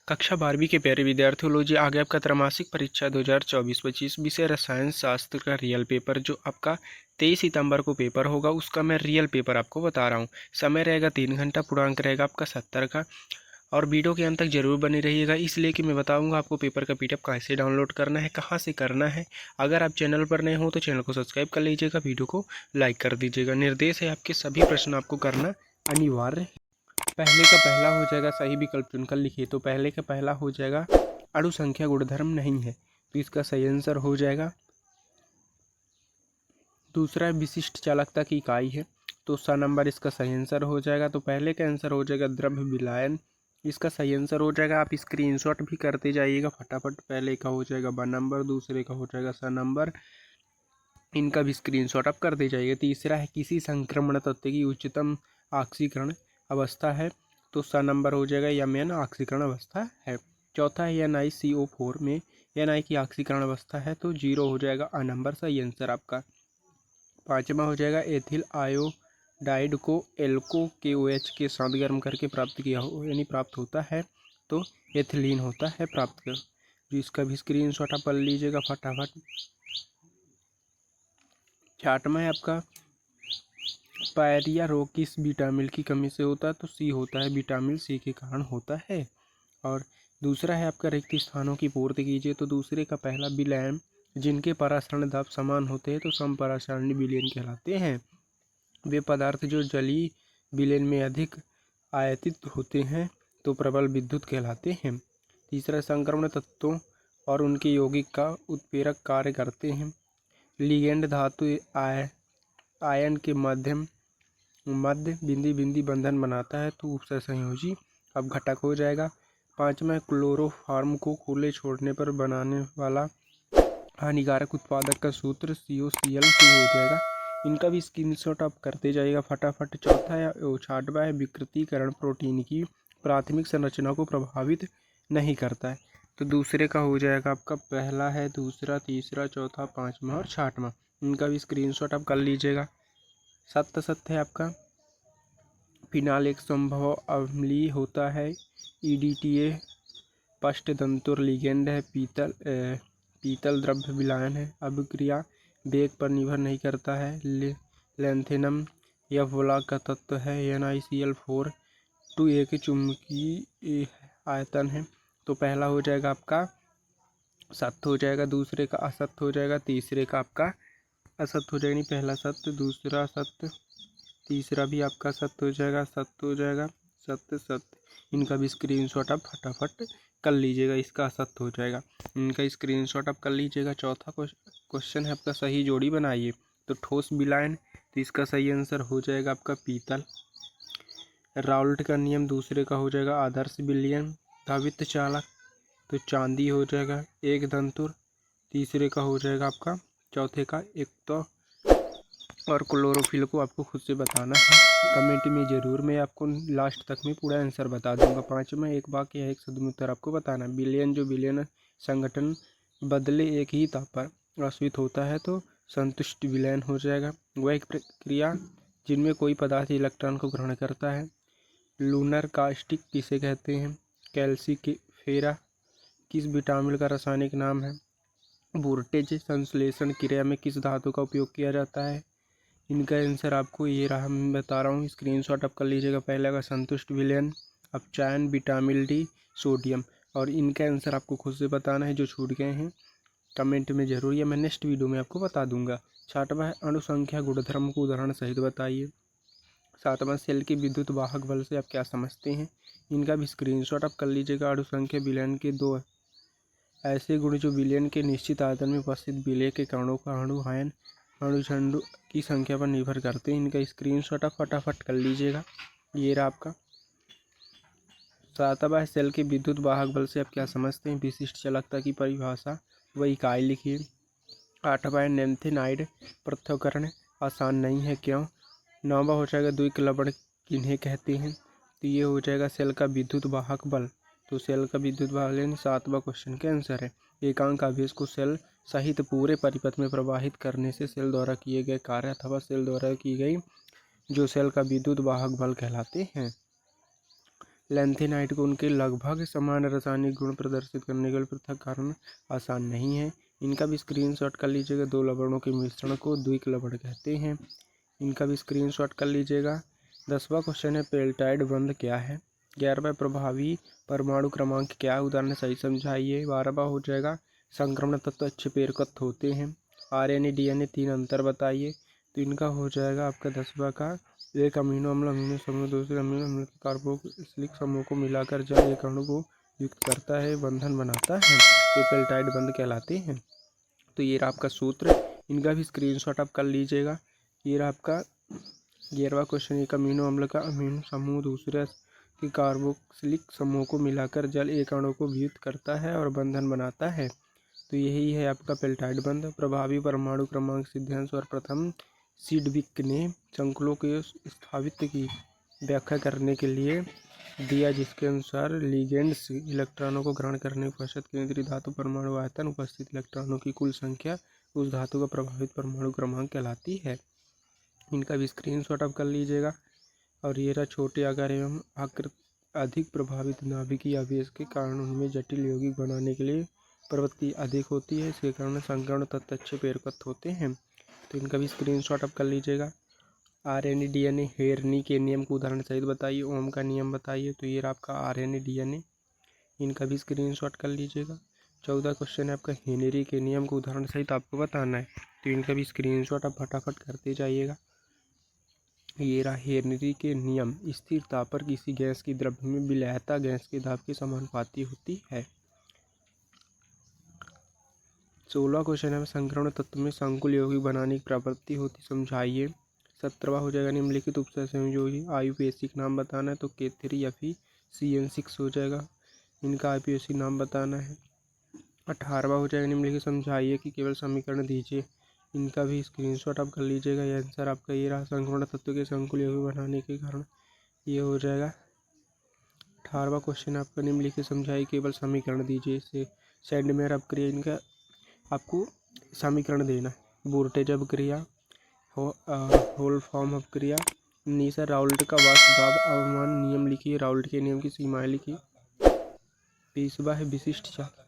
कक्षा 12वीं के प्यारे विद्यार्थियों, लो जी आगे आपका त्रैमासिक परीक्षा 2024-25 विषय रसायन शास्त्र का रियल पेपर जो आपका 23 सितंबर को पेपर होगा, उसका मैं रियल पेपर आपको बता रहा हूँ। समय रहेगा 3 घंटा, पूर्णांक रहेगा आपका 70 का। और वीडियो के अंत तक जरूर बने रहिएगा, इसलिए कि मैं बताऊंगा आपको पेपर का पीडीएफ कैसे डाउनलोड करना है, कहाँ से करना है। अगर आप चैनल पर नए हो तो चैनल को सब्सक्राइब कर लीजिएगा, वीडियो को लाइक कर दीजिएगा। निर्देश है आपके सभी प्रश्न आपको करना अनिवार्य है। पहले का पहला हो जाएगा सही विकल्प चुनकर लिखिए। तो पहले का पहला हो जाएगा अणु संख्या गुणधर्म नहीं है, तो इसका सही आंसर हो जाएगा। दूसरा विशिष्ट चालकता की इकाई है, तो 100 नंबर इसका सही आंसर हो जाएगा। तो पहले का आंसर हो जाएगा द्रव्य विलायन, इसका सही आंसर हो जाएगा। आप स्क्रीनशॉट भी करते जाइएगा फटाफट। पहले का हो जाएगा 12 नंबर, दूसरे का हो जाएगा 100 नंबर, इनका भी स्क्रीनशॉट आप करते जाइए। तीसरा है किसी संक्रमण तत्व की उच्चतम ऑक्सीकरण अवस्था है, तो 100 नंबर हो जाएगा यमन ऑक्सीकरण अवस्था है। चौथा है NiCO4 में Na की ऑक्सीकरण अवस्था है, तो 0 हो जाएगा अ नंबर, सही आंसर आपका। पाँचवा हो जाएगा एथिल आयोडाइड को एल्को KOH के साथ गर्म करके प्राप्त किया हो, यानी प्राप्त होता है, तो एथिलीन होता है प्राप्त कर। जिसका भी स्क्रीनशॉट आप कर लीजिएगा फटाफट। छठवां है आपका पायरिया रोग किस विटामिन की कमी से होता है, तो सी होता है, विटामिन सी के कारण होता है। और दूसरा है आपका रिक्त स्थानों की पूर्ति कीजिए। तो दूसरे का पहला विलयन जिनके परासरण दाब समान होते हैं, तो समपरासरणी विलयन कहलाते हैं। वे पदार्थ जो जलीय विलयन में अधिक आयतित होते हैं, तो प्रबल विद्युत कहलाते हैं। तीसरा संक्रमण तत्वों और उनके यौगिक का उत्प्रेरक कार्य करते हैं। लिगेंड धातु आयन के मध्य बिंदी बंधन बनाता है, तो उपसंयोजी अब घटक हो जाएगा। पांचवा क्लोरोफॉर्म को खुले छोड़ने पर बनाने वाला हानिकारक उत्पादक का सूत्र COCl2 हो जाएगा। इनका भी स्क्रीनशॉट आप करते जाइएगा फटाफट। छठवां है विकृतीकरण प्रोटीन की प्राथमिक संरचना को प्रभावित नहीं करता है, तो दूसरे का हो जाएगा आपका पहला है, दूसरा, तीसरा, चौथा, पाँचवा और छठवां, इनका भी स्क्रीनशॉट आप कर लीजिएगा। सत्य है आपका फिनाल एक संभव अम्लीय होता है। EDTA पष्टतंतुर लिगेंड है। पीतल द्रव्य विलायन है। अभिक्रिया वेग पर निर्भर नहीं करता है। लैंथेनम यह वोलाक का तत्व है। NiCl4 2A के चुंबकीय आयतन है, तो पहला हो जाएगा आपका सत्य हो जाएगा, दूसरे का असत्य हो जाएगा, तीसरे का आपका असत्य हो जाएगा। नहीं, पहला सत्य, दूसरा सत्य, तीसरा भी आपका सत्य हो जाएगा, सत्य हो जाएगा, सत्य सत्य। इनका भी स्क्रीनशॉट आप फटाफट कर लीजिएगा, इसका असत्य हो जाएगा, इनका स्क्रीनशॉट आप कर लीजिएगा। चौथा क्वेश्चन है आपका सही जोड़ी बनाइए। तो ठोस विलायन, तो इसका सही आंसर हो जाएगा आपका पीतल। राउल्ट का नियम, दूसरे का हो जाएगा आदर्श विलयन। धावित चालक, तो चांदी हो जाएगा। एक दंतुर, तीसरे का हो जाएगा आपका, चौथे का एक तो। और क्लोरोफिल को आपको खुद से बताना है कमेंट में ज़रूर, मैं आपको लास्ट तक में पूरा आंसर बता दूंगा। पाँचवा एक वाक्य है, एक शब्द में उत्तर आपको बताना। विलयन जो विलयन संगठन बदले एक ही ताप पर आश्रित होता है, तो संतुष्ट विलयन हो जाएगा। वह एक प्रक्रिया जिनमें कोई पदार्थ इलेक्ट्रॉन को ग्रहण करता है। लूनर कास्टिक किसे कहते हैं? कैल्सिफेरा किस विटामिन का रासायनिक नाम है? वोल्टेज संश्लेषण क्रिया में किस धातु का उपयोग किया जाता है? इनका आंसर आपको ये रहा, मैं बता रहा हूँ, स्क्रीनशॉट आप कर लीजिएगा। पहले का संतुष्ट विलयन, अब चायन, विटामिन D, सोडियम। और इनका आंसर आपको खुद से बताना है, जो छूट गए हैं कमेंट में जरूर, या मैं नेक्स्ट वीडियो में आपको बता दूंगा। छठवां है अणु संख्या गुणधर्म को उदाहरण सहित बताइए। सातवां सेल के विद्युत वाहक बल से आप क्या समझते हैं? इनका भी स्क्रीनशॉट आप कर लीजिएगा। अणु संख्या विलयन के दो ऐसे गुण जो विलयन के निश्चित आयतन में उपस्थित विलय के कणों का आयन अणुझंडू की संख्या पर निर्भर करते हैं। इनका स्क्रीनशॉट आप फटाफट कर लीजिएगा, ये रहा आपका। सातवां है सेल के विद्युत वाहक बल से आप क्या समझते हैं? विशिष्ट चालकता की परिभाषा व इकाई लिखिए। आठवां है नेन्थेनाइड पृथक्करण आसान नहीं है, क्यों? नौवां हो जाएगा द्विक लवण किन्हें कहते हैं? तो ये हो जाएगा सेल का विद्युत वाहक बल, तो सेल का विद्युत वाहक बल सातवां क्वेश्चन का आंसर है। एकांक आवेश को सेल सहित पूरे परिपथ में प्रवाहित करने से सेल द्वारा किए गए कार्य अथवा सेल द्वारा की गई जो सेल का विद्युत वाहक बल कहलाते हैं। लैंथेनाइट को उनके लगभग समान रासायनिक गुण प्रदर्शित करने के लिए पृथक कारण आसान नहीं है। इनका भी स्क्रीनशॉट कर लीजिएगा। दो लवणों के मिश्रण को द्विक लवण कहते हैं। इनका भी स्क्रीनशॉट कर लीजिएगा। 10वां क्वेश्चन है पेल्टाइड बंध क्या है। 11वां प्रभावी परमाणु क्रमांक क्या है, उदाहरण सही समझाइए। 12वां हो जाएगा संक्रमण तत्व अच्छे पेरकत्थ होते हैं। आरएनए डीएनए 3 अंतर बताइए। तो इनका हो जाएगा आपका 10वां का एक अमीनो अम्ल समूह दूसरे अमीनो अम्ल के कार्बोक्सिलिक समूह को मिलाकर जल एक अणु को युक्त करता है, बंधन बनाता है, तो पेल्टाइड बंध कहलाते हैं। तो ये रहा आपका सूत्र। इनका भी स्क्रीनशॉट आप कर लीजिएगा। ये रहा आपका 11वां क्वेश्चन। एक अमीनो अम्ल का अमीनो समूह दूसरे के कार्बोक्सिलिक समूह को मिलाकर जल एक अणु को वियुक्त करता है और बंधन बनाता है। तो यही है आपका पेल्टाइड बंध। प्रभावी परमाणु क्रमांक सिद्धांत और प्रथम सिडविक ने संकुलों के स्थापित की व्याख्या करने के लिए दिया, जिसके अनुसार लिगेंड्स इलेक्ट्रॉनों को ग्रहण करने के पश्चात केंद्रीय धातु परमाणु आयतन उपस्थित इलेक्ट्रॉनों की कुल संख्या उस धातु का प्रभावित परमाणु क्रमांक कहलाती है। इनका भी स्क्रीनशॉट आप कर लीजिएगा। और ये रहा छोटे आकार एवं अधिक प्रभावित नाभिकीय आवेश के कारण उनमें जटिल यौगिक बनाने के लिए प्रवृत्ति अधिक होती है। इसके कारण संकर्ण तत्व अच्छे पेरकत्थ होते हैं। तो इनका भी स्क्रीनशॉट आप कर लीजिएगा। आरएनए डीएनए हेरनी के नियम को उदाहरण सहित बताइए। ओम का नियम बताइए। तो ये रहा आपका आरएनए डीएनए। इनका भी स्क्रीनशॉट कर लीजिएगा। 14 क्वेश्चन है आपका हेनरी के नियम को उदाहरण सहित आपको बताना है। तो इनका भी स्क्रीनशॉट आप फटाफट करते जाइएगा। ये रहा हेनरी के नियम। स्थिर ताप पर किसी गैस की द्रव्य में विलयता गैस के दाब के समानुपाती होती है। 16 क्वेश्चन है संक्रमण तत्व में संकुल यौगिक बनाने की प्रवृत्ति होती, समझाइए। 17वां हो जाएगा निम्नलिखित उपसर्ग संयोगी आयुपेसिक नाम बताना है। तो K3FeCN6 हो जाएगा। इनका आयुपेसिक नाम बताना है। 18वां हो जाएगा निम्नलिखित समझाइए कि केवल समीकरण दीजिए। इनका भी स्क्रीनशॉट आप कर लीजिएगा। ये आंसर आपका ये रहा संक्रमण तत्व के संकुल यौगिक बनाने के कारण ये हो जाएगा। 18वां क्वेश्चन आपका निम्नलिखित समझाइए केवल समीकरण दीजिए। इसे सैंडमेयर अपक्रिया, इनका आपको समीकरण देना है। वोल्टेज अपक्रिया, होल फॉर्म अपक्रिया, नीसा राउल्ट का वाष्प दाब अवमान नियम लिखिए। राउल्ट के नियम की सीमाएं लिखिए। 20वां है विशिष्ट चाल।